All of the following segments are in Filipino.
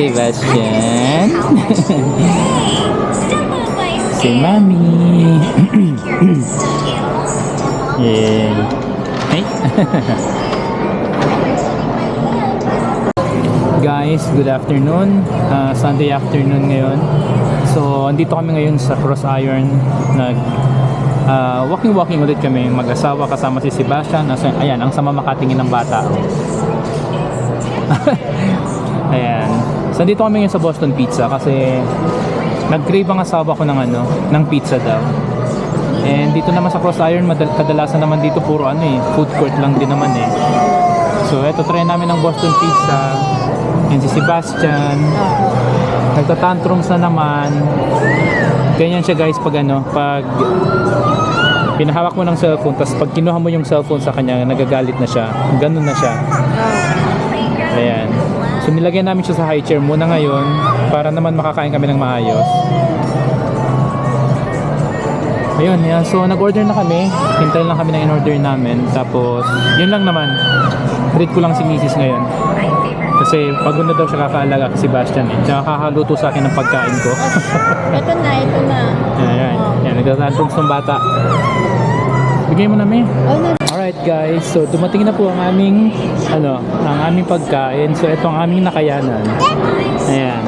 Sebastian. Si Mami. Yay. Hey. Guys, good afternoon. Sunday afternoon ngayon. So, andito kami ngayon sa Cross Iron. Walking ulit kami mag-asawa kasama si Sebastian. Ayan, ang sama makatingin ng bata. Ayan. So, andito kami ngayon sa Boston Pizza kasi nag-crave ang asawa ko ng pizza daw. And dito naman sa Cross Iron, kadalasan naman dito puro food court lang din naman eh. So, eto, try namin ng Boston Pizza. Yan si Sebastian. Nagtatantrums na naman. Ganyan siya guys pag pinahawak mo ng cellphone, tapos pag kinuha mo yung cellphone sa kanya, nagagalit na siya. Ganun na siya. Ayan. So nilagyan namin siya sa high chair muna ngayon para naman makakain kami ng maayos. Ayun, yeah. So nag-order na kami. Hintay lang kami ng in-order namin. Tapos, yun lang naman. Treat ko lang si Mrs. ngayon. Kasi pagod na daw siya kakaalaga kay Sebastian eh. Tsaka kakaluto sa akin ng pagkain ko. Ito na. Yan, nagtatantrums ng bata. Bigay mo na, me. Alright guys, so dumating na po ang aming pagkain. So ito ang aming nakayanan. Ayan.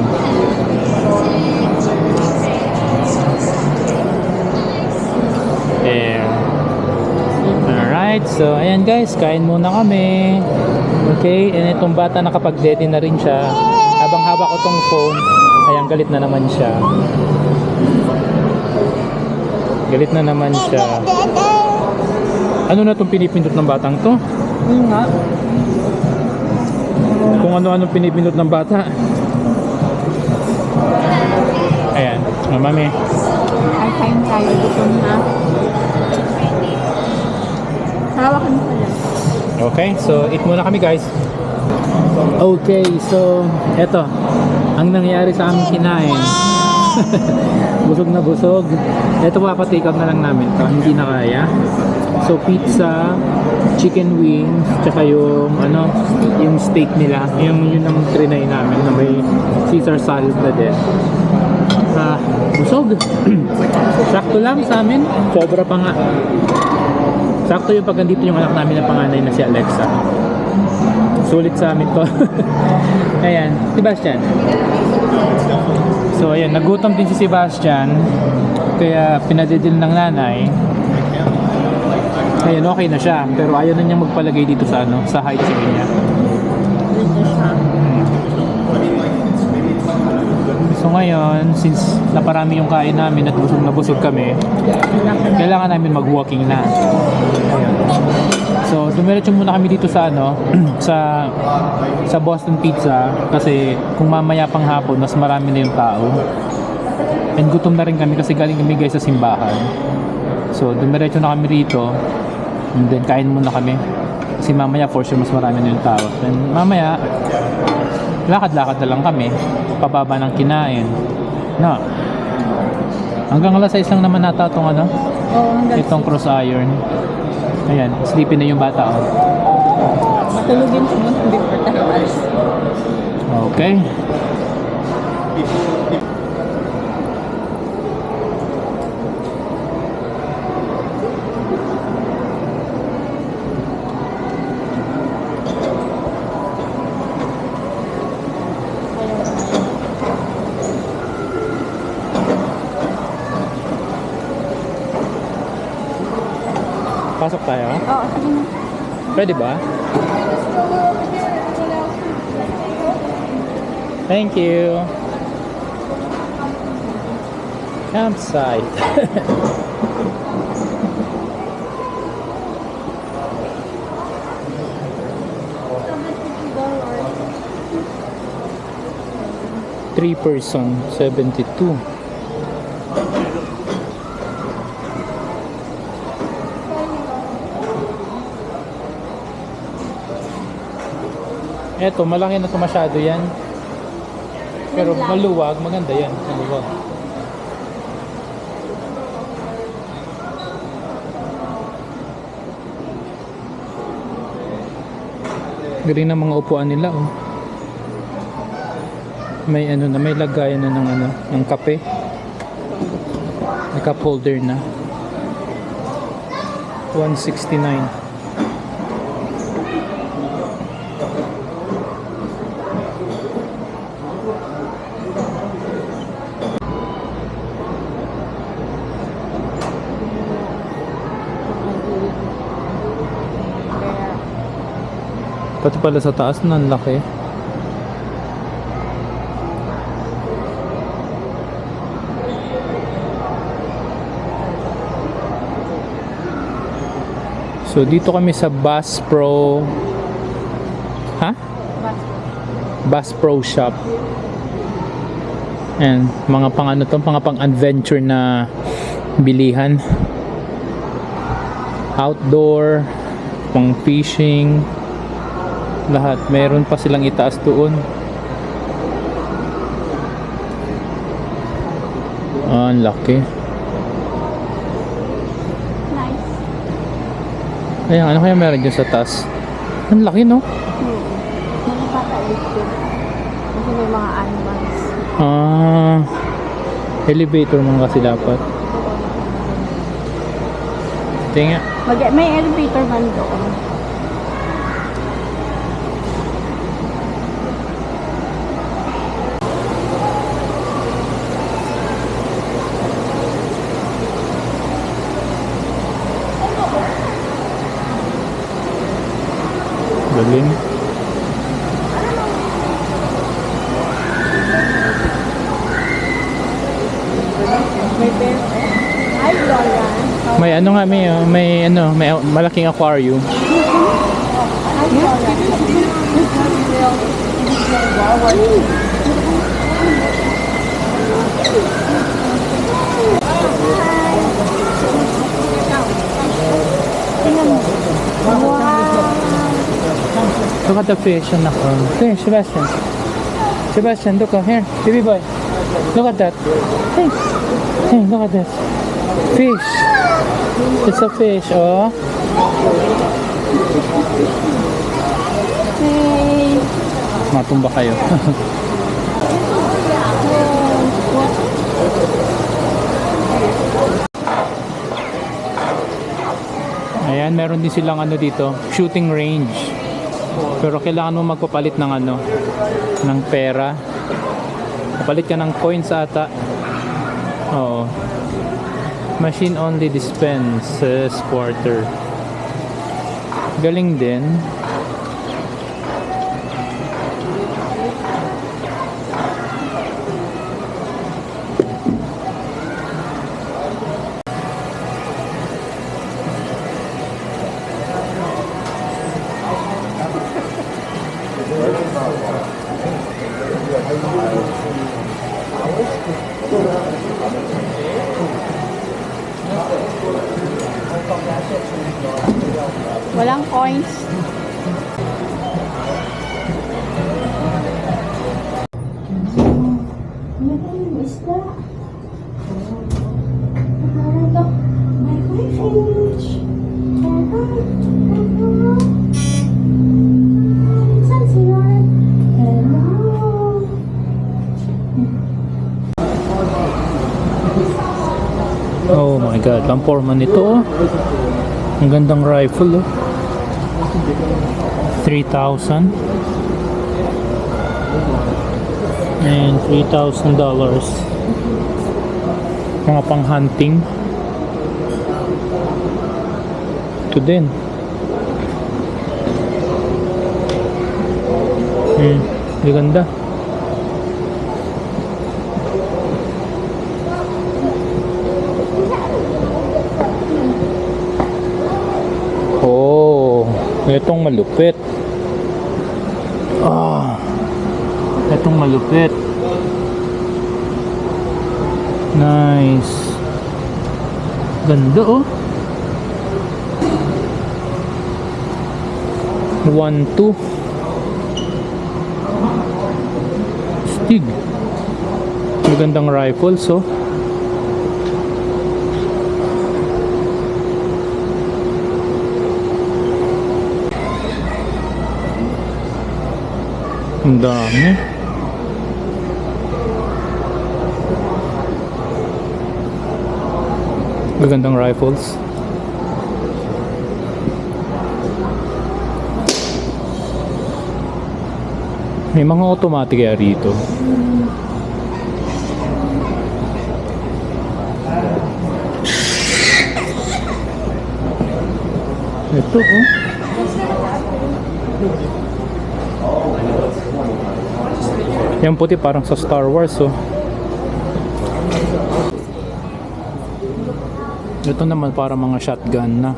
Alright, so ayan guys, kain muna kami. Okay, and itong bata nakapag-ready na rin siya. Habang hawak ko tong phone, ayan, galit na naman siya. Galit na naman siya. Ano na itong pinipindot ng batang to? Nga. Kung ano-anong pinipindot ng bata. Ayan, mami. Ay, kain tayo dito na. Hawakan mo pala. Okay, so eat muna kami guys. Okay, so eto ang nangyari sa aming kinain. Busog na busog. Eto take out na lang namin to, hindi na kaya. So pizza, chicken wings, tsaka yung steak nila. Yun ang trinay namin na may Caesar salad na din. Busog. Sakto lang sa amin. Sobra pa nga. Sakto yung pag nandito yung anak namin na panganay na si Alexa. Sulit sa amin to. Ayan, Sebastian. So ayan, nagutom din si Sebastian. Kaya pinadidil ng nanay. Ayan, okay na siya. Pero ayaw na niyang magpalagay dito sa high chair niya. So ngayon, since naparami yung kain namin at busog na busog kami, kailangan namin mag-walking na. Ayan. So dumiretso muna kami dito sa sa Boston Pizza kasi kung mamaya pang hapon mas marami na yung tao. And gutom na rin kami kasi galing kami guys sa simbahan. So dumiretso na kami rito and then kain muna kami kasi mamaya for sure mas marami na yung tao. And mamaya lakad-lakad na lang kami pababa ng kinain. No. Hanggang alas 6 lang naman nata itong itong Cross Iron. Ayan, sleepy na yung bata Matulugin sa mga before tayo. Okay. Pasok tayo? Oo, sige na. Pwede ba? Thank you. Campsite. Three person, 72. Eto, malaki na ito masyado yan. Pero maluwag, maganda yan. Maluwag. Galing ng mga upuan nila, oh. May ano na, may lagayan na ng ano, ng kape. May cup holder na. 169. Pati pala sa taas na, ang laki. So dito kami sa Bass Pro. Ha? Bass Pro Shop. And mga pang ano to, mga pang adventure na bilihan. Outdoor, pang fishing, lahat. Meron pa silang itaas doon. Ah, ang laki. Nice. Ayan, ano kaya meron dyan sa taas? Ang laki, no? Mga bata dito. Kasi may mga animals. Ah, elevator mo kasi dapat. Tingnan. May elevator man doon. Galing. May bear. Ay, Lola. May ano nga, may ano, may malaking aquarium. Ay, Lola. Tingnan mo. Wow. Look at the fish and the fish, Sebastian. Sebastian, look here. Baby boy. Look at that. Hey. Hey, look at this. Fish. It's a fish, oh. Hey. Matumba kayo. Ayan, meron din silang ano dito, shooting range. Pero kailangan mo magpapalit ng ano, ng pera. Papalit ka ng coins ata. Oo. Machine only dispenses quarter. Galing din. Walang coins. Oh my god, ang forma nito. Ang gandang rifle, oh. 3,000 and $3,000. Mga pang hunting. Ito din. Ang ganda. Oh, itong malupit. Ah, itong malupit. Nice. Ganda, oh. 1-2 Stig. Magandang rifles, oh. Ang dami. Magandang rifles. May mga automatic kaya rito. Ito oh. Yung puti parang sa Star Wars oh. Ito naman para mga shotgun na.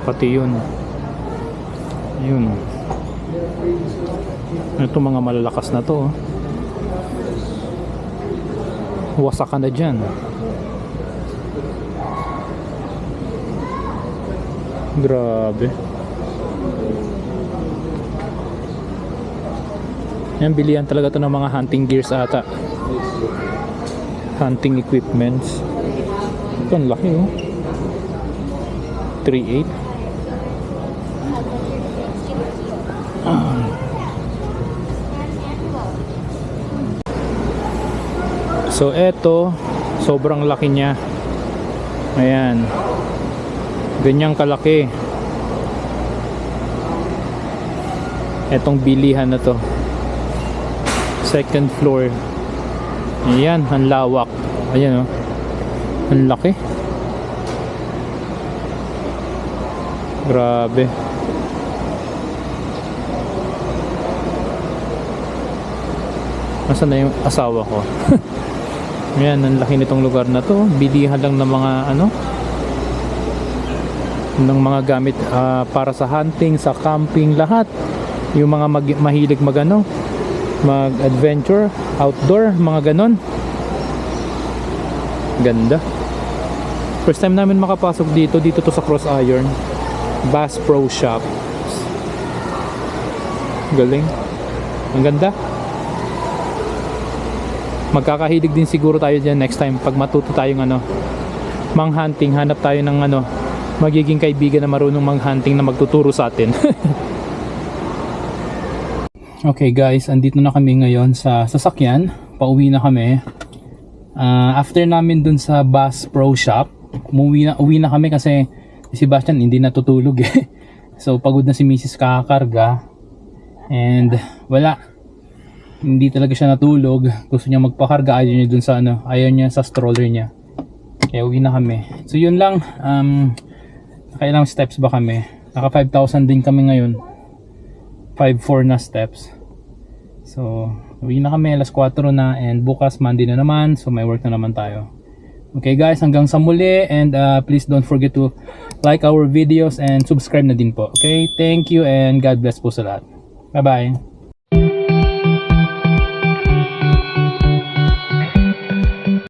Pati yun. Yun. Ito mga malalakas na to. Wasak ka na dyan. Grabe. Yan, bilihan talaga to ng mga hunting gears ata. Hunting equipments. Ito ang laki oh. 3.8. So eto, sobrang laki niya. Ayan. Ganyang kalaki. Etong bilihan na to. Second floor. Ayan, ang lawak. Ayan oh. Ang laki. Grabe. Nasaan na yung asawa ko? Ayan, ang laki nitong lugar na to. Bilihan lang ng mga ano, ng mga gamit para sa hunting, sa camping, lahat. Yung mga mahilig mag-adventure, outdoor, mga ganon. Ganda. First time namin makapasok dito to sa Cross Iron. Bass Pro Shop. Galing. Ang ganda. Magkakahilig din siguro tayo dyan next time pag matuto tayong mang-hunting. Hanap tayo ng magiging kaibigan na marunong mang-hunting na magtuturo sa atin. Okay guys, andito na kami ngayon sa sasakyan. Pauwi na kami. After namin dun sa Bass Pro Shop, uwi na kami kasi si Sebastian hindi natutulog eh. So pagod na si Mrs. kakakarga. And wala. Hindi talaga siya natulog. Gusto niya magpakarga, ayaw niya dun sa ayaw niya sa stroller niya. Kaya uwi na kami. So yun lang, nakailang steps ba kami? Naka 5,000 din kami ngayon. 5,400 na steps. So uwi na kami, alas 4 na, and bukas Monday na naman, so may work na naman tayo. Okay guys, hanggang sa muli, and please don't forget to like our videos and subscribe na din po. Okay, thank you and God bless po sa lahat. Bye bye.